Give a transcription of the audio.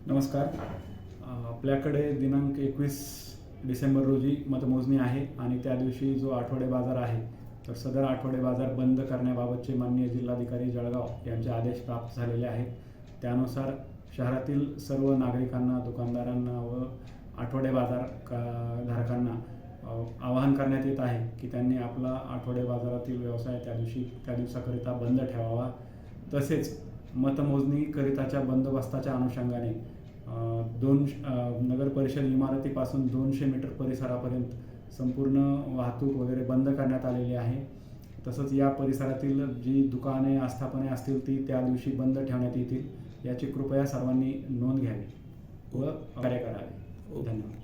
नमस्कार. आपल्याकडे दिनांक 21 डिसेंबर रोजी मतमोजणी आहे आणि त्या दिवशी जो आठवडे बाजार आहे तर सदर आठवडे बाजार बंद करण्याबाबतचे माननीय जिल्हाधिकारी जळगाव यांचे आदेश प्राप्त झालेले आहेत. त्यानुसार शहरातील सर्व नागरिकांना, दुकानदारांना व आठवडे बाजार धारकांना आवाहन करण्यात येत आहे की त्यांनी आपला आठवडे बाजारातील व्यवसाय त्या दिवसाकरिता बंद ठेवावा. तसेच मतमोजणीकरिताच्या बंदोबस्ताच्या अनुषंगाने नगर परिषद इमारतीपासून 200 मीटर परिसरापर्यंत संपूर्ण वाहतूक वगैरे बंद करण्यात आलेली आहे. तसंच या परिसरातील जी दुकाने, आस्थापने असतील ती त्या दिवशी बंद ठेवण्यात येतील. याची कृपया सर्वांनी नोंद घ्यावी व कार्य करावे. धन्यवाद.